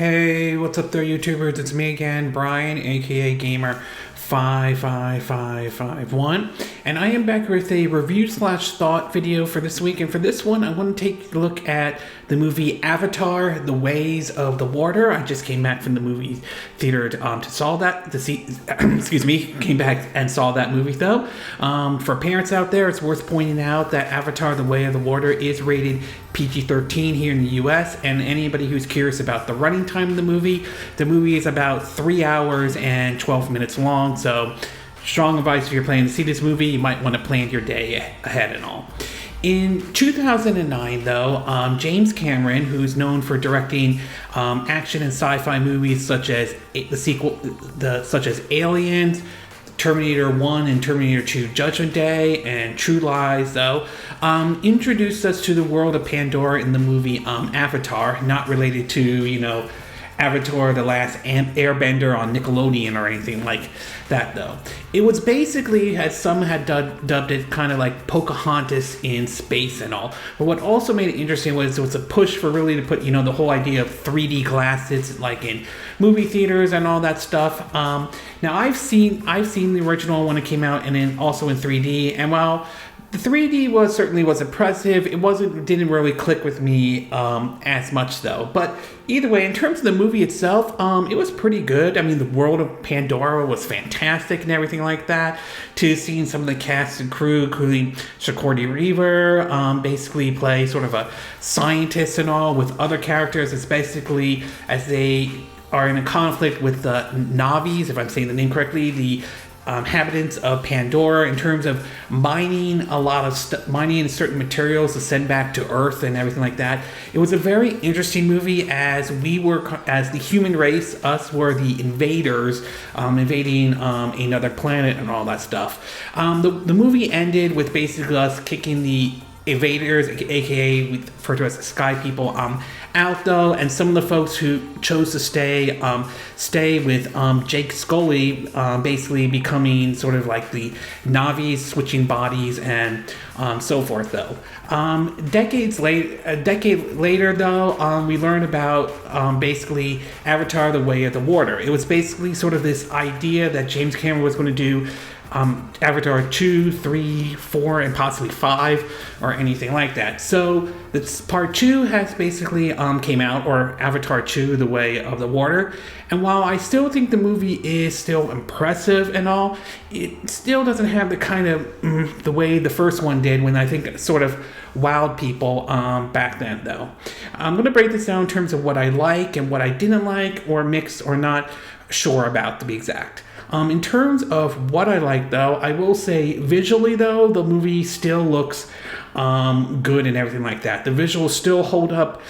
Hey, what's up there, YouTubers? It's me again, Brian, aka Gamer 55551, and I am back with a review/thought video for this week. And for this one, I want to take a look at the movie Avatar: The Ways of the Water. I just came back from the movie theater to saw that. Came back and saw that movie though. For parents out there, it's worth pointing out that Avatar: The Way of the Water is rated PG-13 here in the US, and anybody who's curious about the running time of the movie is about 3 hours and 12 minutes long, so strong advice if you're planning to see this movie. You might want to plan your day ahead and all. In 2009, though, James Cameron, who's known for directing action and sci-fi movies such as such as Aliens, Terminator 1 and Terminator 2 Judgment Day, and True Lies, though, introduced us to the world of Pandora in the movie Avatar, not related to, Avatar: The Last Airbender on Nickelodeon or anything like that, though. It was basically, as some had dubbed it, kind of like Pocahontas in space and all. But what also made it interesting was it was a push for really to put, the whole idea of 3D glasses, like in movie theaters and all that stuff. Now I've seen the original when it came out, and then also in 3D. And while the 3D was impressive, it didn't really click with me as much though. But either way, in terms of the movie itself, it was pretty good. I mean, the world of Pandora was fantastic and everything like that. To seeing some of the cast and crew, including Sigourney Weaver, basically play sort of a scientist and all with other characters. It's basically as they are in a conflict with the Navis, if I'm saying the name correctly, the inhabitants of Pandora, in terms of mining mining certain materials to send back to Earth and everything like that. It was a very interesting movie as the human race, us were the invaders, invading another planet and all that stuff. The movie ended with basically us kicking the invaders, aka we refer to as the Sky People, out though, and some of the folks who chose to stay with Jake Scully, basically becoming sort of like the Navis, switching bodies and so forth though. A decade later though, we learned about basically Avatar: The Way of the Water. It was basically sort of this idea that James Cameron was going to do Avatar 2, 3, 4, and possibly 5, or anything like that. So this part 2 has basically came out, or Avatar 2, The Way of the Water. And while I still think the movie is still impressive and all, it still doesn't have the kind of the way the first one did, when I think it sort of wowed people back then though. I'm going to break this down in terms of what I like and what I didn't like, or mixed or not sure about, to be exact. In terms of what I like though, I will say visually though, the movie still looks good and everything like that. The visuals still hold up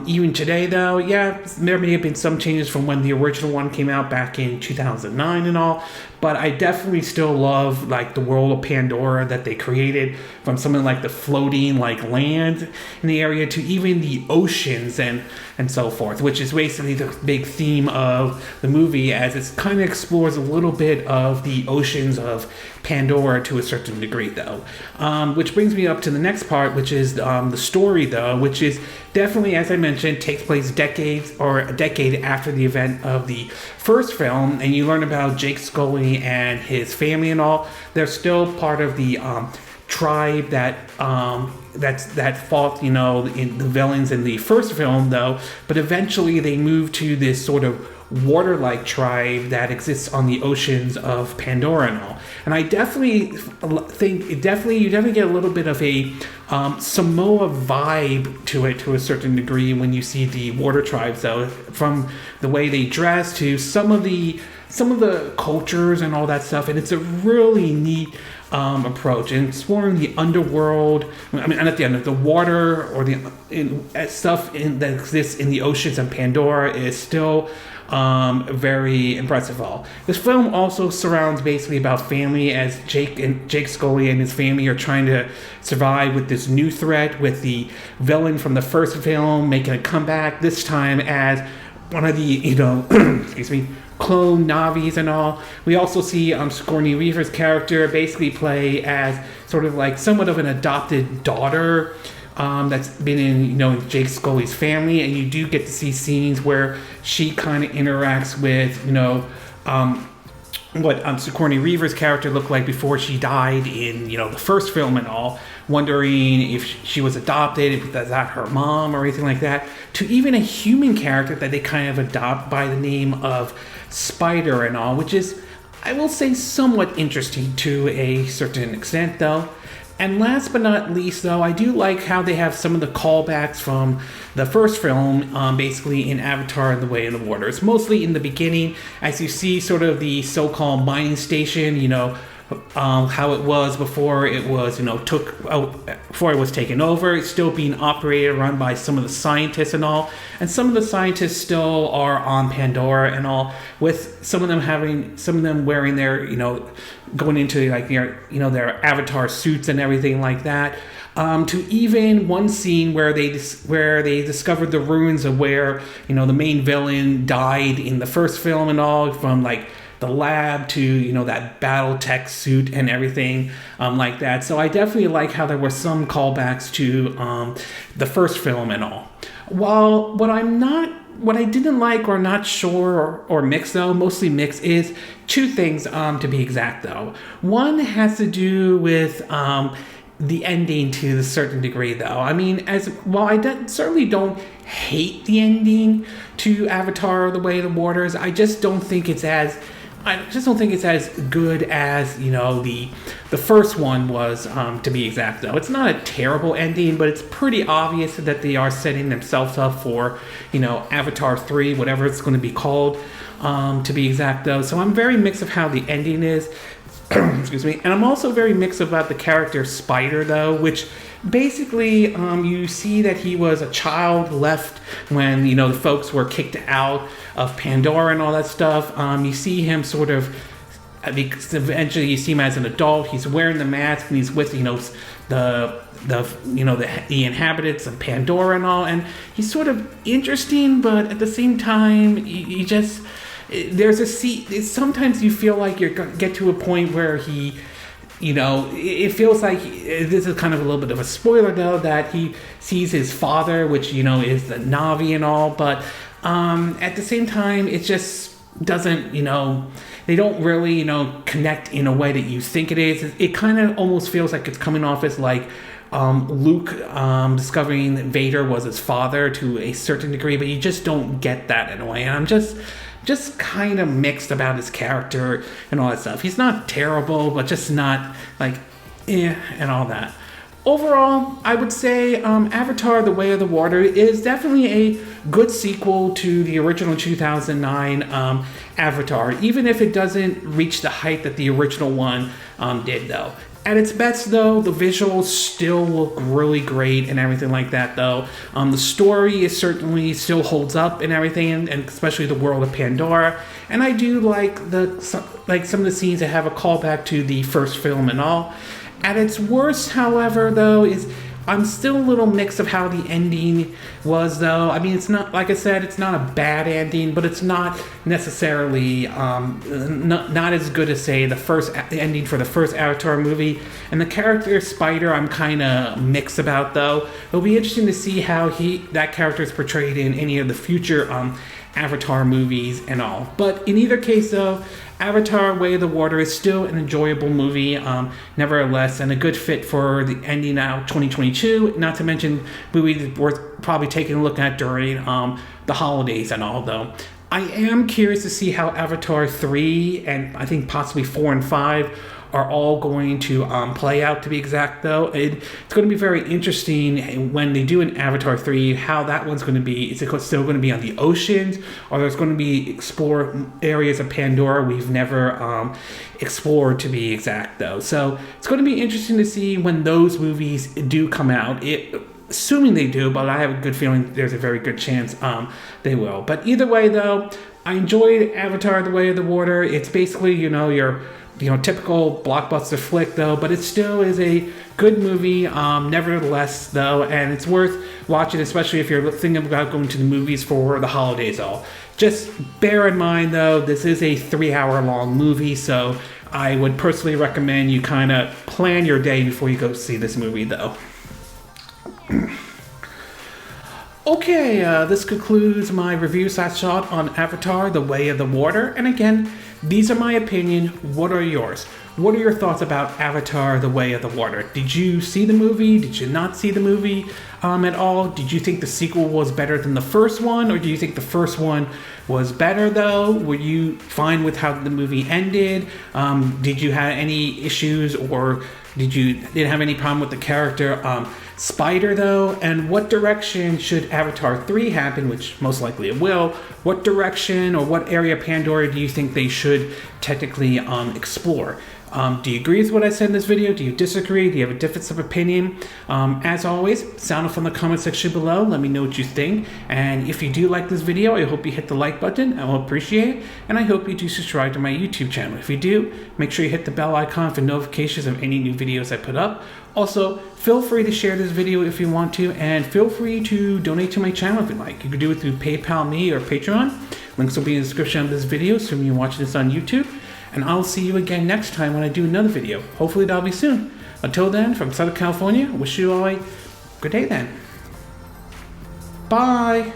even today though. Yeah, there may have been some changes from when the original one came out back in 2009 and all, but I definitely still love like the world of Pandora that they created, from something like the floating like land in the area to even the oceans and so forth, which is basically the big theme of the movie, as it kind of explores a little bit of the oceans of Pandora to a certain degree though. Which brings me up to the next part, which is the story though, which is definitely, as I mentioned, takes place a decade after the event of the first film, and you learn about Jake Scully and his family and all. They're still part of the tribe that fought, in the villains in the first film though, but eventually they move to this sort of water-like tribe that exists on the oceans of Pandora and all. And I definitely think you definitely get a little bit of a Samoa vibe to it to a certain degree when you see the water tribes though, from the way they dress to some of the cultures and all that stuff. And it's a really neat approach, and exploring the underworld. I mean, not the under, the water or the stuff that exists in the oceans of Pandora is still very impressive. All this film also surrounds basically about family, as Jake Scully and his family are trying to survive with this new threat, with the villain from the first film making a comeback, this time as one of the excuse me, clone Navis and all. We also see Sigourney Weaver's character basically play as sort of like somewhat of an adopted daughter that's been in, Jake Scully's family, and you do get to see scenes where she kind of interacts with, what Sigourney Weaver's character looked like before she died in, the first film and all, wondering if she was adopted, if that's not her mom or anything like that, to even a human character that they kind of adopt by the name of Spider and all, which is, I will say, somewhat interesting to a certain extent, though. And last but not least, though, I do like how they have some of the callbacks from the first film, basically in Avatar and the Way of the Water. It's mostly in the beginning, as you see sort of the so-called mining station, how it was before it was, before it was taken over. It's still being operated, run by some of the scientists and all. And some of the scientists still are on Pandora and all, with some of them wearing their, going into like their avatar suits and everything like that. To even one scene where they discovered the ruins of where the main villain died in the first film and all, from like the lab to that battle tech suit and everything like that. So I definitely like how there were some callbacks to the first film and all. While what I didn't like or not sure or mixed, though, mostly mixed, is two things to be exact, though. One has to do with the ending to a certain degree, though. I mean, certainly don't hate the ending to Avatar: The Way of the Waters. I just don't think it's as good as the first one was, to be exact, though. It's not a terrible ending, but it's pretty obvious that they are setting themselves up for Avatar 3, whatever it's going to be called, to be exact, though. So I'm very mixed of how the ending is. Excuse me. And I'm also very mixed about the character Spider, though, which basically you see that he was a child left when the folks were kicked out of Pandora and all that stuff. You see him sort of, eventually you see him as an adult. He's wearing the mask and he's with the inhabitants of Pandora and all, and he's sort of interesting, but at the same time you just, there's a sometimes you feel like you're going to get to a point where he, it feels like, this is kind of a little bit of a spoiler, though, that he sees his father, which is the Na'vi and all, but at the same time it just doesn't, they don't really connect in a way that you think it is. It kind of almost feels like it's coming off as like Luke discovering that Vader was his father to a certain degree, but you just don't get that in a way. And I'm just kind of mixed about his character and all that stuff. He's not terrible, but just not like and all that. Overall, I would say Avatar: The Way of the Water is definitely a good sequel to the original 2009 Avatar, even if it doesn't reach the height that the original one did, though. At its best, though, the visuals still look really great and everything like that, though. The story is certainly still holds up and everything, and especially the world of Pandora. And I do like some of the scenes that have a callback to the first film and all. At its worst, however, though, is I'm still a little mixed of how the ending was, though. I mean, it's not, like I said, it's not a bad ending, but it's not necessarily not as good as, say, the first ending for the first Avatar movie. And the character Spider, I'm kind of mixed about, though. It'll be interesting to see how that character is portrayed in any of the future Avatar movies and all. But in either case, though, Avatar: Way of the Water is still an enjoyable movie, nevertheless, and a good fit for the ending out 2022, not to mention movies worth probably taking a look at during the holidays and all, though. I am curious to see how Avatar 3 and I think possibly 4 and 5 are all going to play out, to be exact, though. It's going to be very interesting when they do an Avatar 3, how that one's going to be. Is it still going to be on the oceans, or there's going to be explore areas of Pandora we've never explored, to be exact, though. So it's going to be interesting to see when those movies do come out. Assuming they do, but I have a good feeling there's a very good chance they will. But either way, though, I enjoyed Avatar: The Way of the Water. It's basically, your typical blockbuster flick, though, but it still is a good movie, nevertheless, though, and it's worth watching, especially if you're thinking about going to the movies for the holidays, all. Just bear in mind, though, this is a 3-hour-long movie, so I would personally recommend you kind of plan your day before you go see this movie, though. Okay, this concludes my review slash shot on Avatar: The Way of the Water. And again, these are my opinion. What are yours? What are your thoughts about Avatar: The Way of the Water? Did you see the movie? Did you not see the movie at all? Did you think the sequel was better than the first one? Or do you think the first one was better though? Were you fine with how the movie ended? Did you have any issues, or didn't have any problem with the character Spider though? And what direction should Avatar 3 happen, which most likely it will? What direction or what area of Pandora do you think they should technically explore? Do you agree with what I said in this video? Do you disagree? Do you have a difference of opinion? As always, sound off in the comment section below. Let me know what you think. And if you do like this video, I hope you hit the like button. I will appreciate it. And I hope you do subscribe to my YouTube channel. If you do, make sure you hit the bell icon for notifications of any new videos I put up. Also, feel free to share this video if you want to, and feel free to donate to my channel if you like. You can do it through PayPal me or Patreon. Links will be in the description of this video, assuming you're watching this on YouTube. And I'll see you again next time when I do another video. Hopefully that'll be soon. Until then, from Southern California, wish you all a good day then. Bye!